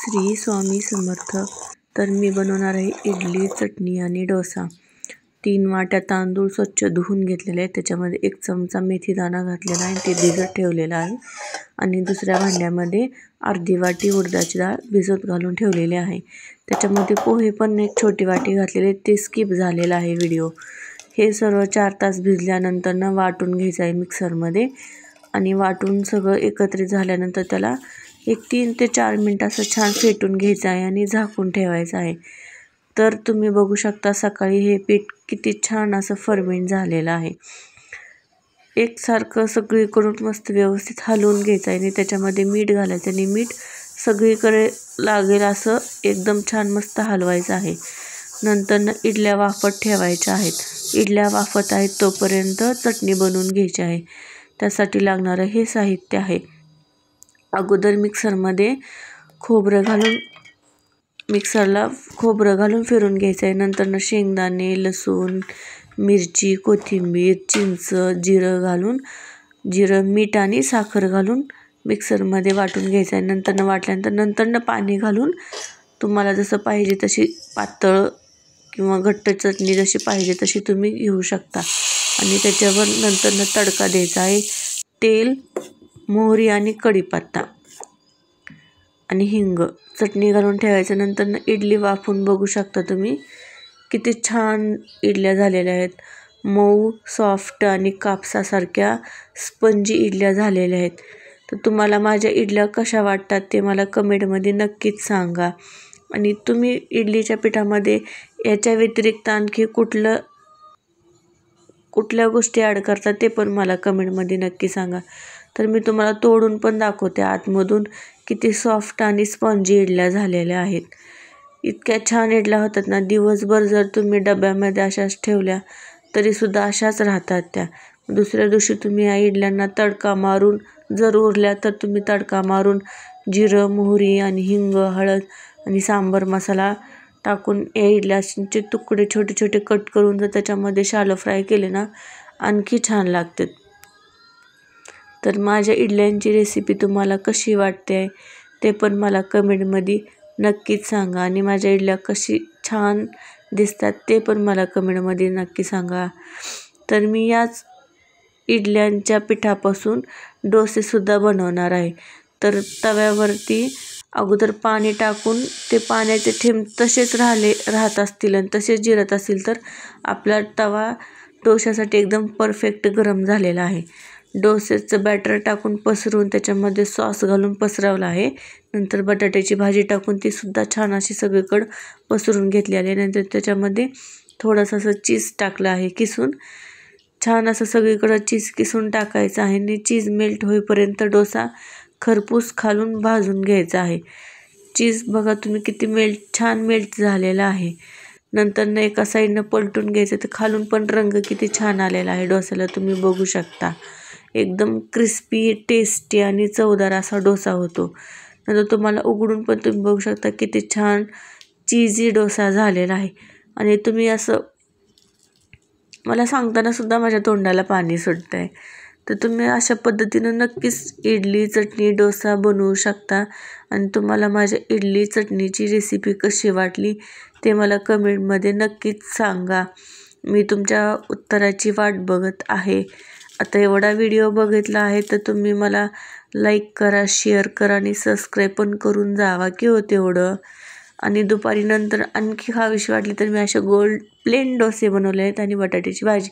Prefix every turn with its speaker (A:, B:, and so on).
A: श्री स्वामी समर्थ. तर मी बनवणार आहे इडली, चटणी आणि डोसा. 3 वाट्या तांदूळ स्वच्छ धुवून घेतलेले आहेत. त्याच्यामध्ये 1 चमचा मेथीदाणा घातलेला आहे, ते भिजत ठेवलेला आहे. आणि दुसऱ्या भांड्यामध्ये अर्धी वाटी उडदाची डाळ भिजत घालून ठेवलेली आहे. त्याच्यामध्ये पोहे पण 1 छोटी वाटी घातलेले, ते स्किप झालेला आहे व्हिडिओ. हे सर्व 4 तास भिजल्यानंतर वाटून घ्यायचं आहे मिक्सरमध्ये. आणि वाटून सगळं एकत्रित झाल्यानंतर त्याला 3 ते 4 मिनटं असं छान फेटून घ्यायचं आहे आणि झाकून ठेवायचं आहे. तर तुम्ही बघू शकता सकाळी हे पीठ किती छान असं फर्मेंट झालेलं आहे. एकसारखं सगळीकडून मस्त व्यवस्थित हलवून घ्यायचं आहे आणि त्याच्यामध्ये मीठ घालायचं आणि मीठ सगळीकडे लागेल असं एकदम छान मस्त हलवायचं आहे. नंतर इडल्या वाफत ठेवायच्या आहेत. इडल्या वाफत आहेत तोपर्यंत चटणी बनवून घ्यायची आहे. त्यासाठी लागणारं हे साहित्य आहे. अगोदर मिक्सरमध्ये खोबरं घालून फिरून घ्यायचं आहे. नंतर शेंगदाणे, लसूण, मिरची, कोथिंबीर, चिंच, जिरं, मीठ आणि साखर घालून मिक्सरमध्ये वाटून घ्यायचं आहे. वाटल्यानंतर पाणी घालून तुम्हाला जसं पाहिजे तशी पातळ किंवा घट्ट चटणी जशी पाहिजे तशी तुम्ही घेऊ शकता. आणि त्याच्यावर नंतर तडका द्यायचा आहे. तेल, मोहरी आणि कढीपत्ता आणि हिंग, चटणी घालून ठेवायचं. नंतर इडली वाफून बघू शकता तुम्ही किती छान इडल्या झालेल्या आहेत. मऊ, सॉफ्ट आणि कापसासारख्या स्पंजी इडल्या झालेल्या आहेत. तर तुम्हाला माझ्या इडल्या कशा वाटतात ते मला कमेंटमध्ये नक्कीच सांगा. आणि तुम्ही इडलीच्या पिठामध्ये याच्या व्यतिरिक्त आणखी कुठल्या गोष्टी ॲड करतात ते पण मला कमेंटमध्ये नक्की सांगा. तर मी तुम्हाला तोडून पण दाखवते आतमधून किती सॉफ्ट आणि स्पॉन्जी इडल्या झालेल्या आहेत. इतक्या छान इडल्या होतात ना, दिवसभर जर तुम्ही डब्यामध्ये अशाच ठेवल्या तरीसुद्धा अशाच राहतात त्या. दुसऱ्या दिवशी तुम्ही या इडल्यांना तडका मारून, जर उरल्या तर तुम्ही तडका मारून जिरं, मोहरी आणि हिंग, हळद आणि सांबार मसाला टाकून या इडल्याचे तुकडे छोटे छोटे कट करून जर त्याच्यामध्ये शालो फ्राय केले ना, आणखी छान लागतात. तर माझ्या इडल्यांची रेसिपी तुम्हाला कशी वाटते ते पण मला कमेंटमध्ये नक्कीच सांगा. आणि माझ्या इडल्या कशी छान दिसतात ते पण मला कमेंटमध्ये नक्की सांगा. तर मी याच इडल्यांच्या पिठापासून डोसेसुद्धा बनवणार आहे. तर तव्यावरती अगोदर पाणी टाकून ते पाण्याचे थेंब तसेच राहत असतील आणि तसेच जिरत असतील तर आपला तवा डोश्यासाठी एकदम परफेक्ट गरम झालेला आहे. डोसेचं बॅटर टाकून पसरून त्याच्यामध्ये सॉस घालून पसरवलं आहे. नंतर बटाट्याची भाजी टाकून तीसुद्धा छान अशी सगळीकडं पसरून घेतली आहे. नंतर त्याच्यामध्ये थोडंसं असं चीज टाकलं आहे किसून. छान असं सगळीकडं चीज किसून टाकायचं आहे आणि चीज मेल्ट होईपर्यंत डोसा खरपूस खालून भाजून घ्यायचा आहे. चीज बघा तुम्ही किती छान मेल्ट झालेला आहे. नंतर एका साईडनं पलटून घ्यायचं, तर खालून पण रंग किती छान आलेला आहे डोस्याला तुम्ही बघू शकता. एकदम क्रिस्पी, टेस्टी आणि चवदार असा डोसा होतो. नंतर तुम्हाला उघडून पण तुम्ही बघू शकता किती छान चीजी डोसा झालेला आहे. आणि तुम्ही असं मला सांगताना सुद्धा माझ्या तोंडाला पाणी सुटतं आहे. तर तुम्ही अशा पद्धतीनं नक्कीच इडली, चटणी, डोसा बनवू शकता. आणि तुम्हाला माझ्या इडली चटणीची रेसिपी कशी वाटली ते मला कमेंटमध्ये नक्कीच सांगा. मी तुमच्या उत्तराची वाट बघत आहे. आता एवढा व्हिडिओ बघितला आहे तर तुम्ही मला लाईक करा, शेअर करा आणि सबस्क्राईब पण करून जावा की हो तेवढं. आणि दुपारी नंतर आणखी खावीशी वाटली तर मी असे प्लेन डोसे बनवले आहेत आणि बटाट्याची भाजी.